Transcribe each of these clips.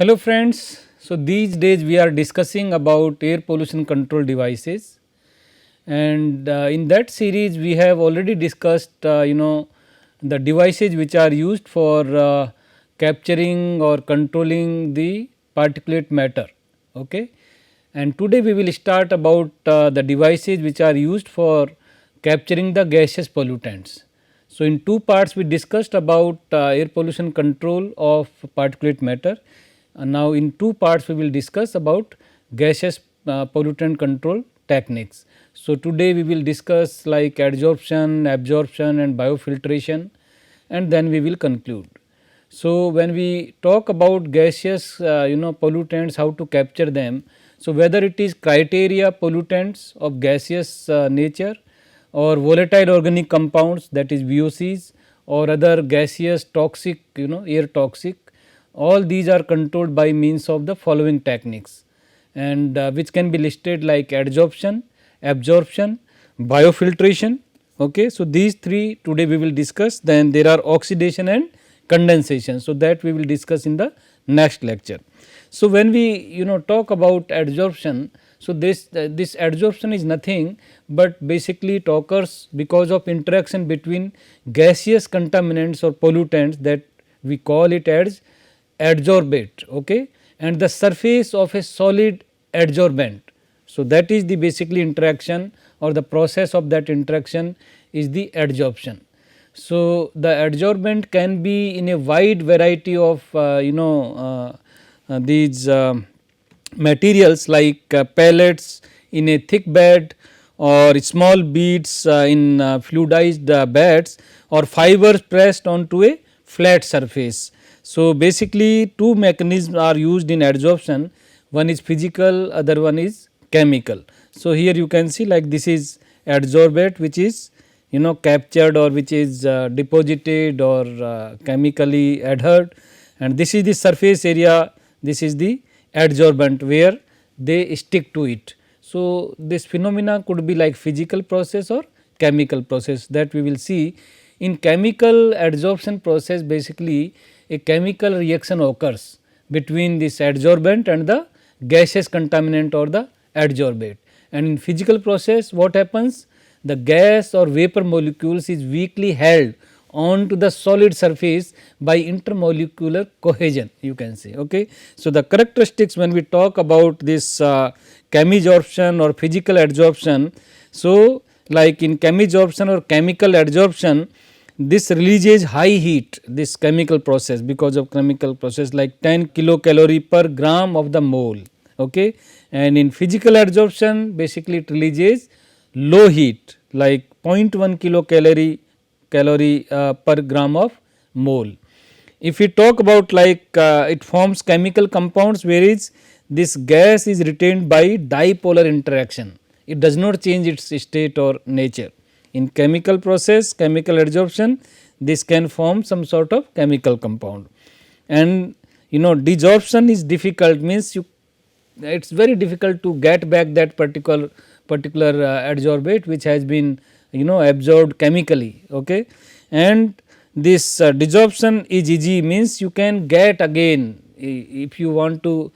Hello friends, so these days we are discussing about air pollution control devices, and in that series we have already discussed the devices which are used for capturing or controlling the particulate matter. Okay. And today we will start about the devices which are used for capturing the gaseous pollutants. So, in two parts we discussed about air pollution control of particulate matter. Now, in two parts we will discuss about gaseous pollutant control techniques. So, today we will discuss like adsorption, absorption and biofiltration, and then we will conclude. So, when we talk about gaseous pollutants, how to capture them. So, whether it is criteria pollutants of gaseous nature or volatile organic compounds, that is VOCs, or other gaseous toxic air toxic, all these are controlled by means of the following techniques, and which can be listed like adsorption, absorption, biofiltration. Okay. So, these three today we will discuss. Then there are oxidation and condensation. So, that we will discuss in the next lecture. So, when we talk about adsorption, so this adsorption is nothing but basically it occurs because of interaction between gaseous contaminants or pollutants, that we call it as adsorbate, okay, and the surface of a solid adsorbent. So, that is the basically interaction or the process of that interaction is the adsorption. So, the adsorbent can be in a wide variety of these materials like pellets in a thick bed or small beads in fluidized beds or fibers pressed onto a flat surface. So, basically two mechanisms are used in adsorption, one is physical, other one is chemical. So, here you can see like this is adsorbate which is captured or which is deposited or chemically adhered, and this is the surface area, this is the adsorbent where they stick to it. So, this phenomena could be like physical process or chemical process, that we will see. In chemical adsorption process, basically a chemical reaction occurs between this adsorbent and the gaseous contaminant or the adsorbate, and in physical process what happens, the gas or vapor molecules is weakly held onto the solid surface by intermolecular cohesion, you can say. Okay. So, the characteristics when we talk about this chemisorption or physical adsorption. So, like in chemisorption or chemical adsorption, this releases high heat, this chemical process, because of chemical process like 10 kilocalorie per gram of the mole. Okay. And in physical adsorption, basically it releases low heat like 0.1 kilocalorie per gram of mole. If we talk about like it forms chemical compounds, whereas this gas is retained by dipolar interaction, it does not change its state or nature. In chemical process, chemical adsorption, this can form some sort of chemical compound, and desorption is difficult, means it is very difficult to get back that particular adsorbate which has been absorbed chemically. Okay. And this desorption is easy, means you can get again if you want to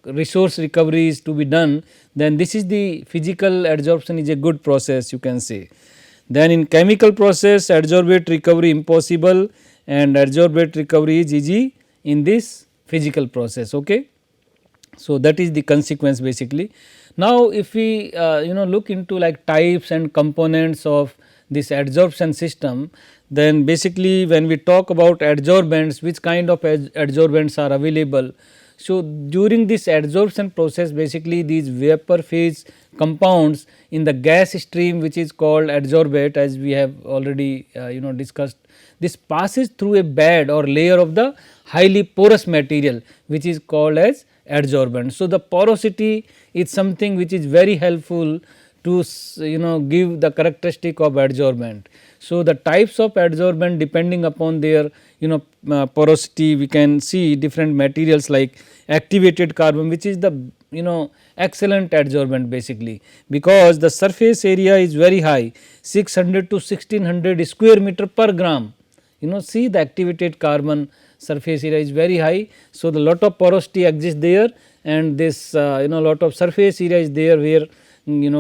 resource recovery is to be done, then this is the physical adsorption is a good process, you can say. Then in chemical process, adsorbate recovery impossible and adsorbate recovery is easy in this physical process. Okay. So, that is the consequence basically. Now, if we look into like types and components of this adsorption system, then basically when we talk about adsorbents, which kind of adsorbents are available. So, during this adsorption process, basically these vapor phase compounds in the gas stream which is called adsorbate, as we have already discussed, this passes through a bed or layer of the highly porous material which is called as adsorbent. So, the porosity is something which is very helpful to give the characteristic of adsorbent. So, the types of adsorbent depending upon their porosity, we can see different materials like activated carbon, which is the excellent adsorbent basically, because the surface area is very high, 600 to 1600 square meter per gram. See the activated carbon surface area is very high. So, the lot of porosity exists there, and this lot of surface area is there where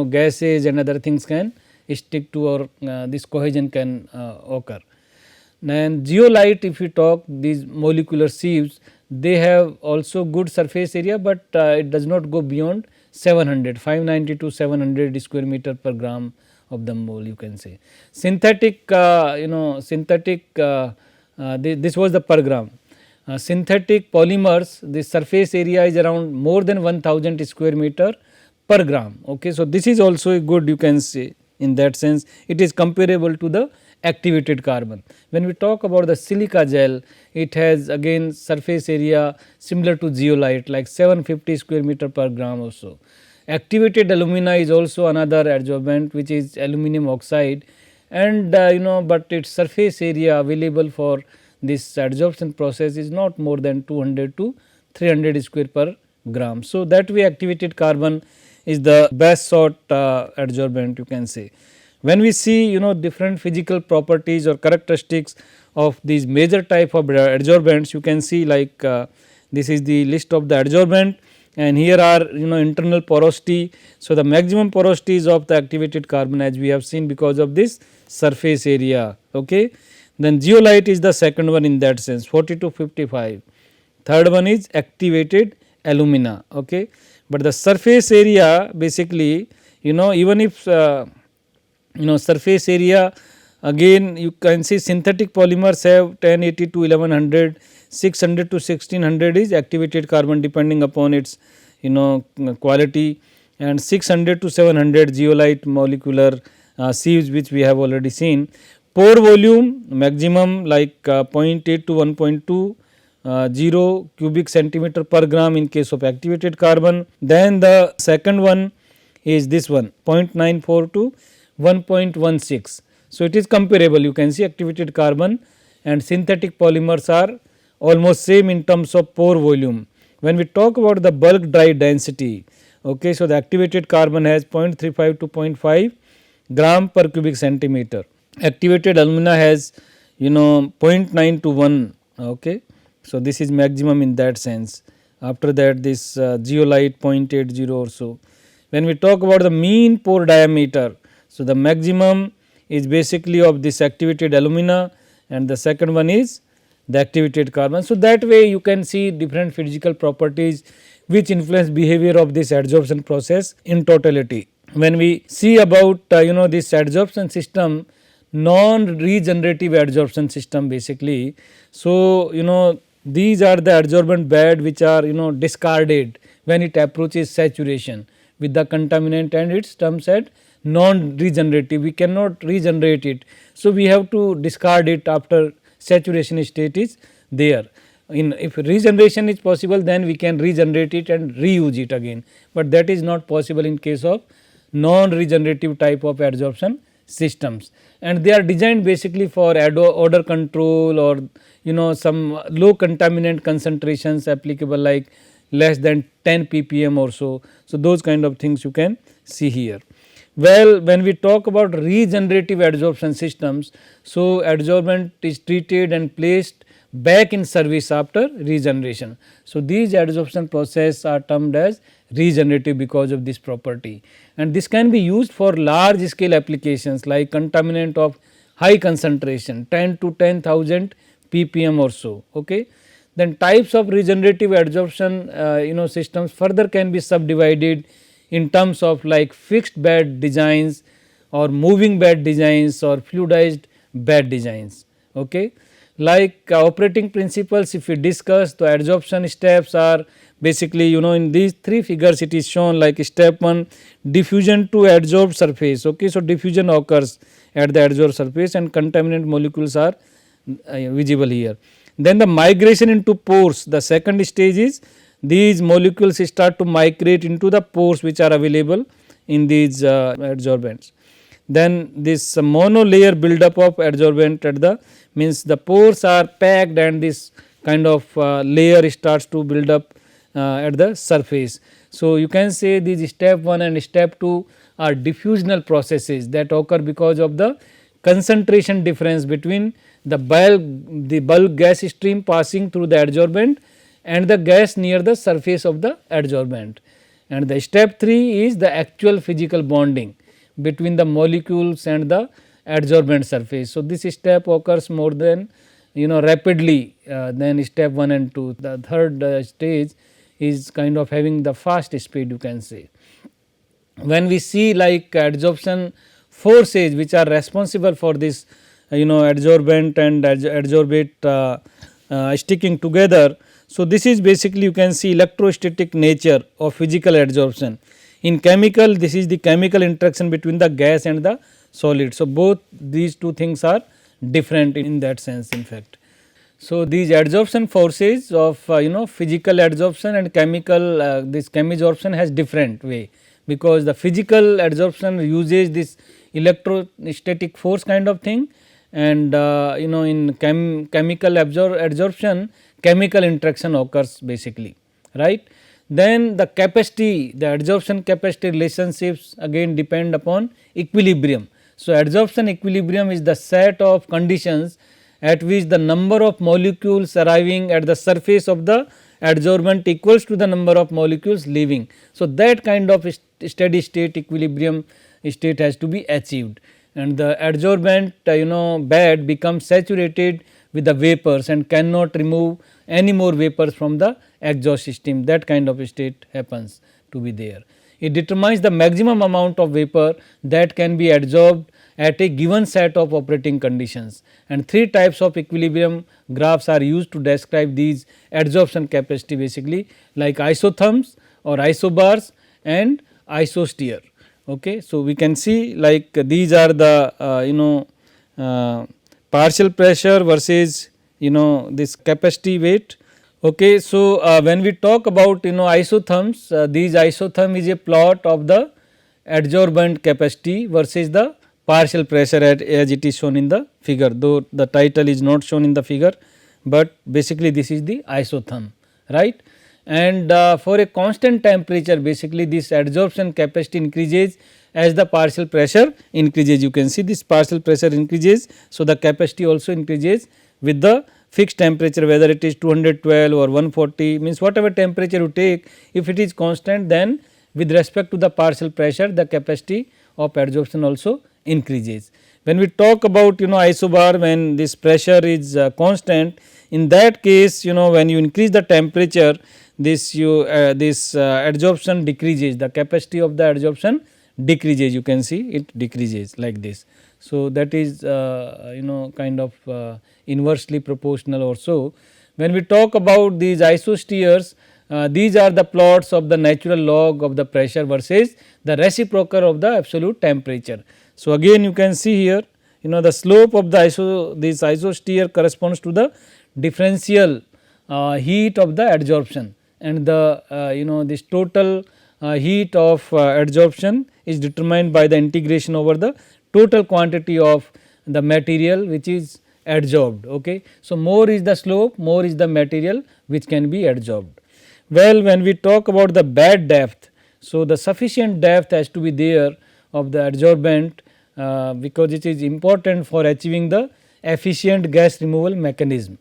gases and other things can stick to, or this cohesion can occur. And zeolite, if you talk, these molecular sieves, they have also good surface area, but it does not go beyond 590 to 700 square meter per gram of the mole, you can say. Synthetic, this was the per gram. Synthetic polymers, the surface area is around more than 1000 square meter per gram. Okay. So, this is also a good, you can say, in that sense it is comparable to the activated carbon. When we talk about the silica gel, it has again surface area similar to zeolite, like 750 square meter per gram or so. Activated alumina is also another adsorbent, which is aluminum oxide, and but its surface area available for this adsorption process is not more than 200 to 300 square per gram. So, that way activated carbon is the best sort adsorbent, you can say. When we see different physical properties or characteristics of these major type of adsorbents, you can see like this is the list of the adsorbent, and here are internal porosity. So, the maximum porosity is of the activated carbon, as we have seen, because of this surface area. Okay. Then zeolite is the second one in that sense, 40 to 55. Third one is activated alumina. Okay. But the surface area basically even if surface area, again you can see synthetic polymers have 1080 to 1100, 600 to 1600 is activated carbon depending upon its quality, and 600 to 700 zeolite molecular sieves, which we have already seen. Pore volume maximum like 0.8 to 1.20 cubic centimeter per gram in case of activated carbon. Then the second one is this one, 0.94 to 1.16. So, it is comparable, you can see activated carbon and synthetic polymers are almost same in terms of pore volume. When we talk about the bulk dry density, okay, so the activated carbon has 0.35 to 0.5 gram per cubic centimeter. Activated alumina has 0.9 to 1. Okay. So, this is maximum in that sense. After that this zeolite 0.80 or so. When we talk about the mean pore diameter, so the maximum is basically of this activated alumina, and the second one is the activated carbon. So, that way you can see different physical properties which influence behavior of this adsorption process in totality. When we see about this adsorption system, non-regenerative adsorption system basically. So, these are the adsorbent bed which are discarded when it approaches saturation with the contaminant, and its terms at non-regenerative, we cannot regenerate it. So, we have to discard it after saturation state is there. If regeneration is possible, then we can regenerate it and reuse it again, but that is not possible in case of non-regenerative type of adsorption systems, and they are designed basically for odor control or some low contaminant concentrations applicable like less than 10 ppm or so. So, those kind of things you can see here. Well, when we talk about regenerative adsorption systems, so adsorbent is treated and placed back in service after regeneration. So, these adsorption process are termed as regenerative because of this property, and this can be used for large scale applications like contaminant of high concentration 10 to 10,000 ppm or so. Okay. Then types of regenerative adsorption systems further can be subdivided in terms of like fixed bed designs or moving bed designs or fluidized bed designs. Okay. Like operating principles, if we discuss, the adsorption steps are basically in these three figures it is shown, like step 1, diffusion to adsorbed surface. Okay. So, diffusion occurs at the adsorbed surface and contaminant molecules are visible here. Then the migration into pores, the second stage is these molecules start to migrate into the pores which are available in these adsorbents. Then this monolayer buildup of adsorbent at the means the pores are packed and this kind of layer starts to build up at the surface. So, you can say these step 1 and step 2 are diffusional processes that occur because of the concentration difference between the bulk gas stream passing through the adsorbent and the gas near the surface of the adsorbent. And the step 3 is the actual physical bonding between the molecules and the adsorbent surface. So, this step occurs more than rapidly than step 1 and 2. The third stage is kind of having the fast speed, you can say. When we see like adsorption forces which are responsible for this adsorbent and adsorbate sticking together. So, this is basically you can see electrostatic nature of physical adsorption. In chemical, this is the chemical interaction between the gas and the solid. So, both these two things are different in that sense in fact. So, these adsorption forces of physical adsorption and chemical this chemisorption has different way, because the physical adsorption uses this electrostatic force kind of thing, and in chemical adsorption chemical interaction occurs basically, right. Then the capacity, the adsorption capacity relationships again depend upon equilibrium. So, adsorption equilibrium is the set of conditions at which the number of molecules arriving at the surface of the adsorbent equals to the number of molecules leaving. So, that kind of steady state equilibrium state has to be achieved, and the adsorbent bed becomes saturated with the vapors and cannot remove any more vapors from the exhaust system. That kind of state happens to be there. It determines the maximum amount of vapor that can be adsorbed at a given set of operating conditions, and 3 types of equilibrium graphs are used to describe these adsorption capacity basically, like isotherms or isobars and isosphere. Okay. So, we can see like these are the partial pressure versus this capacity weight. Okay. So, when we talk about isotherms, these isotherm is a plot of the adsorbent capacity versus the partial pressure as it is shown in the figure, though the title is not shown in the figure, but basically this is the isotherm, right. And for a constant temperature basically this adsorption capacity increases as the partial pressure increases. You can see this partial pressure increases. So, the capacity also increases with the fixed temperature, whether it is 212 or 140, means whatever temperature you take, if it is constant, then with respect to the partial pressure the capacity of adsorption also increases. When we talk about isobar, when this pressure is constant, in that case when you increase the temperature, this adsorption decreases, the capacity of the adsorption decreases, you can see it decreases like this. So, that is kind of inversely proportional or so. When we talk about these isospheres, these are the plots of the natural log of the pressure versus the reciprocal of the absolute temperature. So, again you can see here the slope of the this isosphere corresponds to the differential heat of the adsorption, and the this total heat of adsorption is determined by the integration over the total quantity of the material which is adsorbed. Okay. So, more is the slope, more is the material which can be adsorbed. Well, when we talk about the bed depth, so the sufficient depth has to be there of the adsorbent because it is important for achieving the efficient gas removal mechanism,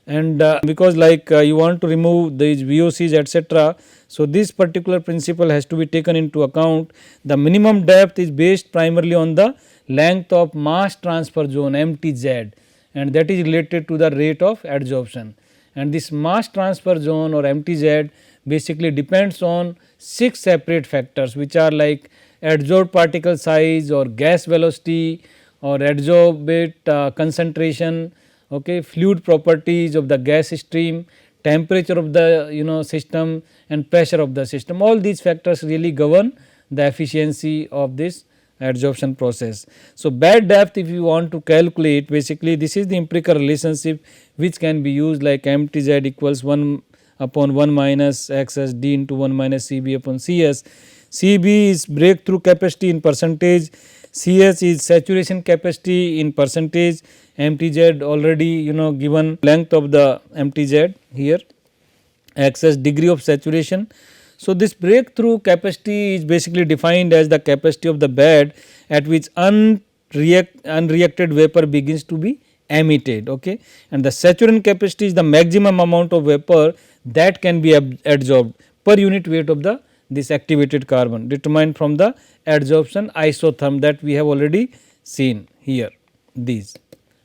and because like you want to remove these VOCs etc. So, this particular principle has to be taken into account. The minimum depth is based primarily on the length of mass transfer zone MTZ, and that is related to the rate of adsorption, and this mass transfer zone or MTZ basically depends on 6 separate factors which are like adsorbed particle size or gas velocity or adsorbate concentration, okay, fluid properties of the gas stream, temperature of the system and pressure of the system. All these factors really govern the efficiency of this adsorption process. So, bed depth if you want to calculate, basically this is the empirical relationship which can be used like MTZ equals 1 upon 1 minus XS D into 1 minus CB upon CS. CB is breakthrough capacity in percentage, CS is saturation capacity in percentage, MTZ already given length of the MTZ here, XS degree of saturation. So, this breakthrough capacity is basically defined as the capacity of the bed at which unreacted vapor begins to be emitted, okay. And the saturation capacity is the maximum amount of vapor that can be adsorbed per unit weight of the this activated carbon, determined from the adsorption isotherm that we have already seen here. These,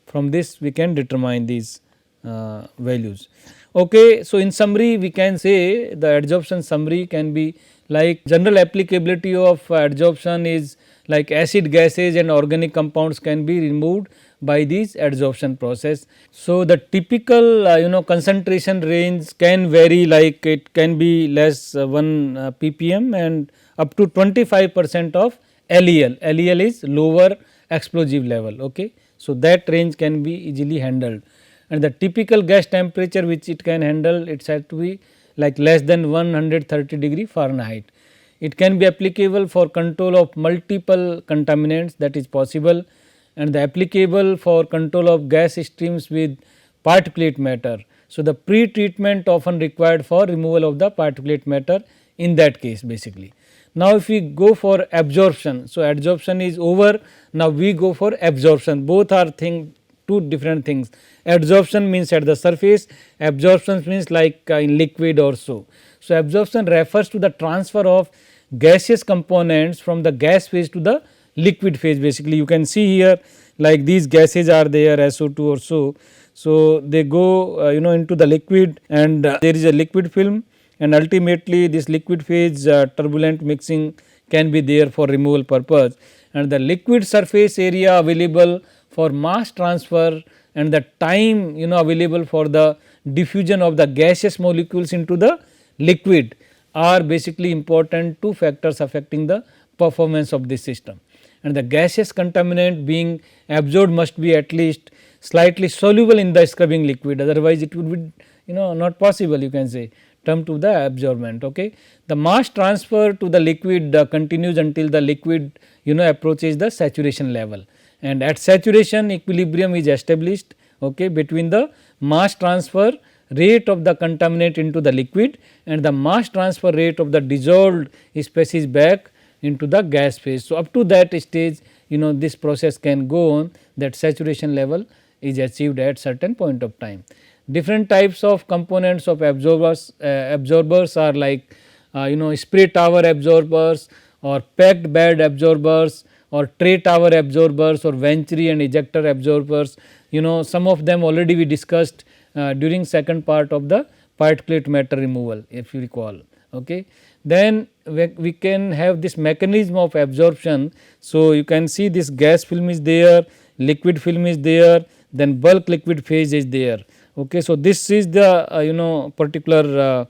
from this we can determine these values. Okay. So, in summary we can say the adsorption summary can be like general applicability of adsorption is like acid, gases and organic compounds can be removed by this adsorption process. So, the typical concentration range can vary, like it can be less 1 ppm and up to 25% of LEL. LEL is lower explosive level. Okay. So, that range can be easily handled, and the typical gas temperature which it can handle, it has to be like less than 130 degree Fahrenheit. It can be applicable for control of multiple contaminants, that is possible, and the applicable for control of gas streams with particulate matter. So, the pre-treatment often required for removal of the particulate matter in that case basically. Now, if we go for absorption, so adsorption is over, now we go for absorption, both are two different things. Adsorption means at the surface, absorption means like in liquid or so. So, absorption refers to the transfer of gaseous components from the gas phase to the liquid phase basically. You can see here like these gases are there, SO2 or so. So, they go into the liquid, and there is a liquid film, and ultimately this liquid phase turbulent mixing can be there for removal purpose, and the liquid surface area available for mass transfer and the time available for the diffusion of the gaseous molecules into the liquid are basically important two factors affecting the performance of this system. And the gaseous contaminant being absorbed must be at least slightly soluble in the scrubbing liquid, otherwise it would be not possible, you can say, term to the absorbent. Okay. The mass transfer to the liquid continues until the liquid approaches the saturation level, and at saturation equilibrium is established, okay, between the mass transfer rate of the contaminant into the liquid and the mass transfer rate of the dissolved species back into the gas phase. So, up to that stage this process can go on, that saturation level is achieved at certain point of time. Different types of components of absorbers are like spray tower absorbers or packed bed absorbers or tray tower absorbers or venturi and ejector absorbers. Some of them already we discussed during second part of the particulate matter removal, if you recall. Okay. Then we can have this mechanism of absorption. So, you can see this gas film is there, liquid film is there, then bulk liquid phase is there. Okay. So, this is the particular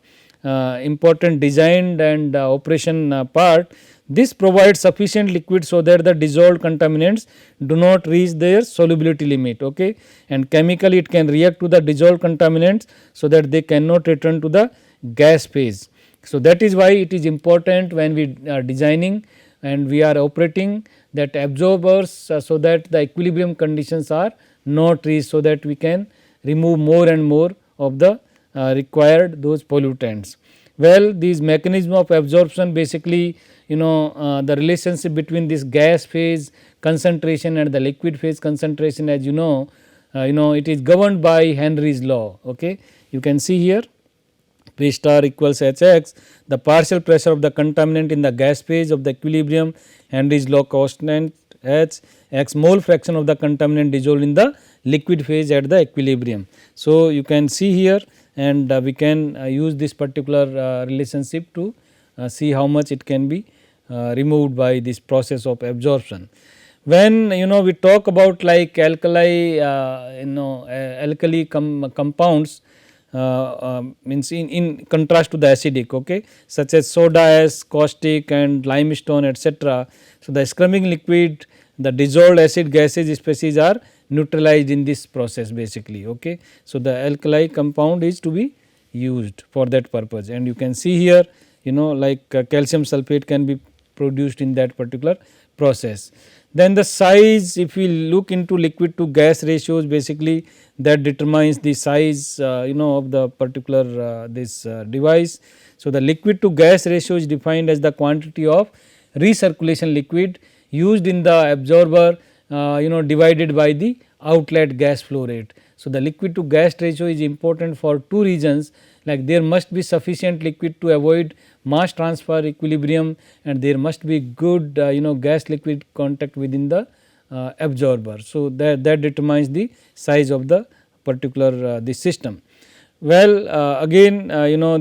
important design and operation part. This provides sufficient liquid so that the dissolved contaminants do not reach their solubility limit, okay, and chemically it can react to the dissolved contaminants so that they cannot return to the gas phase. So, that is why it is important when we are designing and we are operating that absorbers so that the equilibrium conditions are not reached, so that we can remove more and more of the required those pollutants. Well, these mechanism of absorption basically the relationship between this gas phase concentration and the liquid phase concentration, as it is governed by Henry's law. Okay. You can see here P star equals Hx, the partial pressure of the contaminant in the gas phase of the equilibrium, Henry's law constant H, x mole fraction of the contaminant dissolved in the liquid phase at the equilibrium. So, you can see here, and we can use this particular relationship to see how much it can be removed by this process of absorption. When we talk about like alkali compounds means in contrast to the acidic, okay, such as soda ash, caustic and limestone, etc. So, the scrubbing liquid, the dissolved acid gases species are neutralized in this process basically. Okay. So, the alkali compound is to be used for that purpose, and you can see here like calcium sulphate can be produced in that particular process. Then the size, if we look into liquid to gas ratios, basically that determines the size of the particular this device. So, the liquid to gas ratio is defined as the quantity of recirculation liquid used in the absorber divided by the outlet gas flow rate. So, the liquid to gas ratio is important for two reasons, like there must be sufficient liquid to avoid mass transfer equilibrium, and there must be good gas liquid contact within the absorber. So, that determines the size of the particular this system. Well, again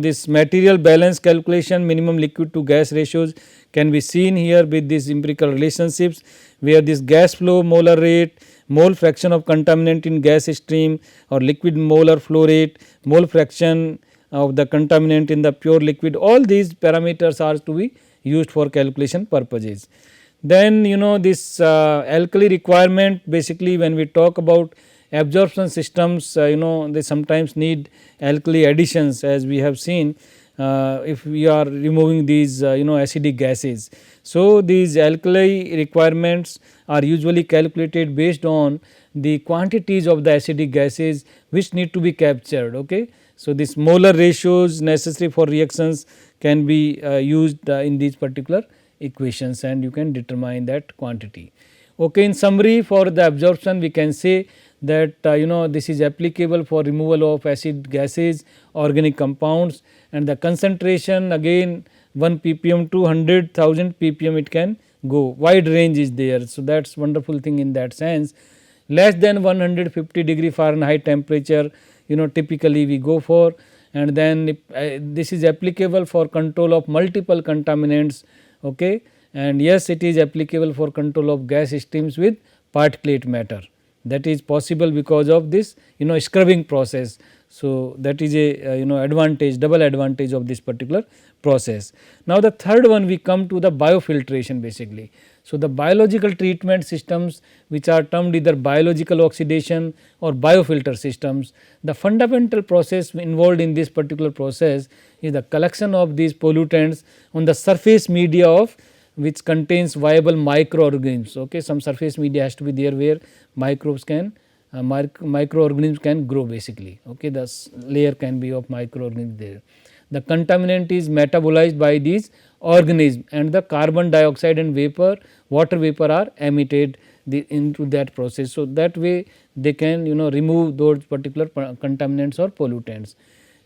this material balance calculation, minimum liquid to gas ratios can be seen here with these empirical relationships, where this gas flow molar rate, mole fraction of contaminant in gas stream, or liquid molar flow rate, mole fraction of the contaminant in the pure liquid, all these parameters are to be used for calculation purposes. Then this alkali requirement, basically when we talk about absorption systems, they sometimes need alkali additions, as we have seen if we are removing these acidic gases. So, these alkali requirements are usually calculated based on the quantities of the acidic gases which need to be captured. Okay. So, this molar ratios necessary for reactions can be used in these particular equations, and you can determine that quantity. Okay. In summary, for the absorption we can say that this is applicable for removal of acid gases, organic compounds, and the concentration again 1 ppm to 100,000 ppm it can go, wide range is there. So, that is wonderful thing in that sense. Less than 150 degree Fahrenheit temperature typically we go for, and then this is applicable for control of multiple contaminants. Okay. And yes, it is applicable for control of gas streams with particulate matter, that is possible because of this scrubbing process. So, that is a advantage, double advantage of this particular process. Now, the third one we come to the biofiltration basically. So, the biological treatment systems which are termed either biological oxidation or biofilter systems, the fundamental process involved in this particular process is the collection of these pollutants on the surface media of which contains viable microorganisms. Okay. Some surface media has to be there where microbes can microorganisms can grow basically. Okay. The layer can be of microorganisms there. The contaminant is metabolized by these organisms, and the carbon dioxide and vapor, water vapor are emitted into that process. So, that way they can remove those particular contaminants or pollutants,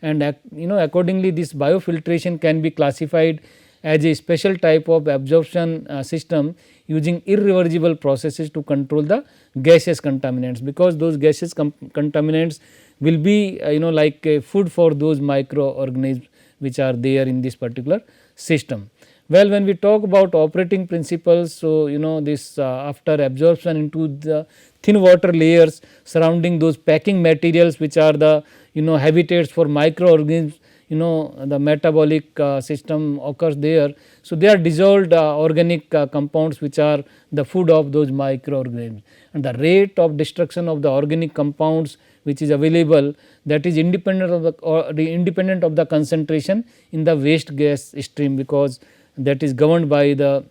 and accordingly this biofiltration can be classified as a special type of absorption system using irreversible processes to control the gaseous contaminants, because those gaseous contaminants will be like a food for those microorganisms which are there in this particular system. Well, when we talk about operating principles, so this after absorption into the thin water layers surrounding those packing materials which are the habitats for microorganisms, the metabolic system occurs there. So, they are dissolved organic compounds which are the food of those microorganisms, and the rate of destruction of the organic compounds which is available, that is independent of the concentration in the waste gas stream, because that is governed by the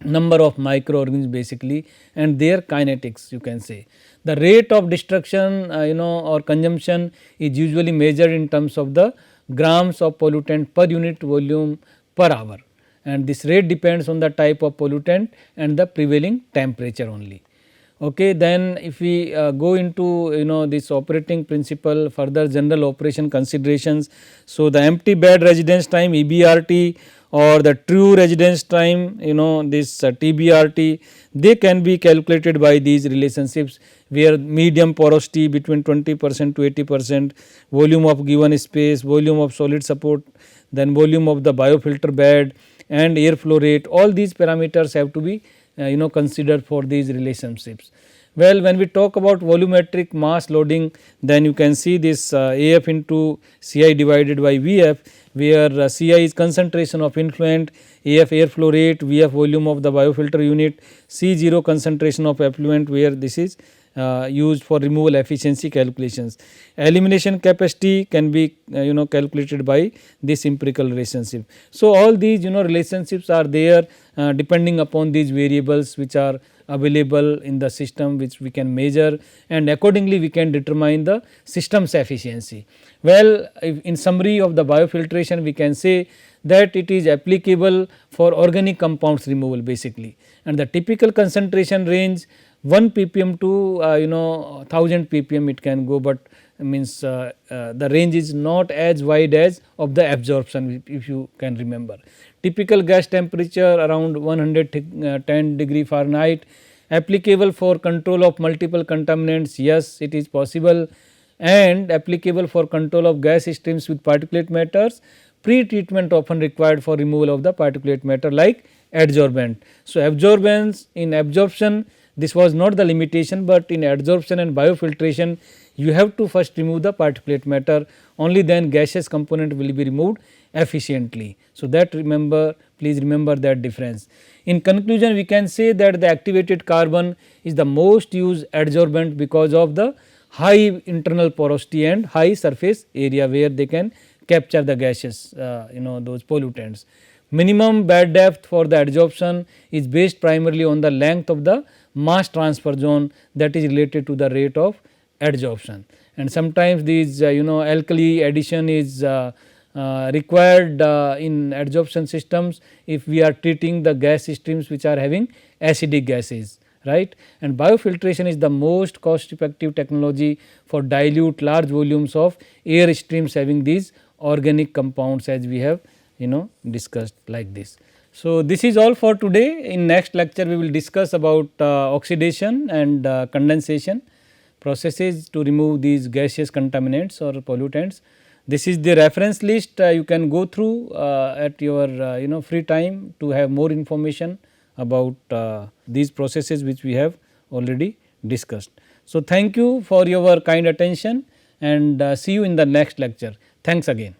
number of microorganisms basically and their kinetics, you can say. The rate of destruction or consumption is usually measured in terms of the grams of pollutant per unit volume per hour, and this rate depends on the type of pollutant and the prevailing temperature only. Okay, then if we go into this operating principle, further general operation considerations. So, the empty bed residence time EBRT or the true residence time this TBRT, they can be calculated by these relationships, where medium porosity between 20% to 80%, volume of given space, volume of solid support, then volume of the biofilter bed and airflow rate, all these parameters have to be considered for these relationships. Well, when we talk about volumetric mass loading, then you can see this AF into CI divided by VF, where CI is concentration of influent, AF airflow rate, VF volume of the biofilter unit, C0 concentration of effluent, where this is used for removal efficiency calculations. Elimination capacity can be calculated by this empirical relationship. So, all these relationships are there depending upon these variables which are available in the system, which we can measure, and accordingly we can determine the system's efficiency. Well, in summary of the biofiltration, we can say that it is applicable for organic compounds removal basically, and the typical concentration range 1 ppm to 1000 ppm it can go, but means the range is not as wide as of the absorption, if you can remember. Typical gas temperature around 110 degree Fahrenheit, applicable for control of multiple contaminants, yes it is possible, and applicable for control of gas streams with particulate matters. Pre-treatment often required for removal of the particulate matter like adsorbent. So, absorbents in absorption, this was not the limitation, but in adsorption and biofiltration you have to first remove the particulate matter, only then gaseous component will be removed efficiently. So, that please remember that difference. In conclusion, we can say that the activated carbon is the most used adsorbent because of the high internal porosity and high surface area where they can capture the gases, those pollutants. Minimum bed depth for the adsorption is based primarily on the length of the mass transfer zone, that is related to the rate of adsorption. And sometimes these alkali addition is required in adsorption systems if we are treating the gas streams which are having acidic gases, right. And biofiltration is the most cost effective technology for dilute large volumes of air streams having these organic compounds, as we have discussed like this. So, this is all for today. In next lecture we will discuss about oxidation and condensation processes to remove these gaseous contaminants or pollutants. This is the reference list, you can go through at your free time to have more information about these processes which we have already discussed. So, thank you for your kind attention, and see you in the next lecture. Thanks again.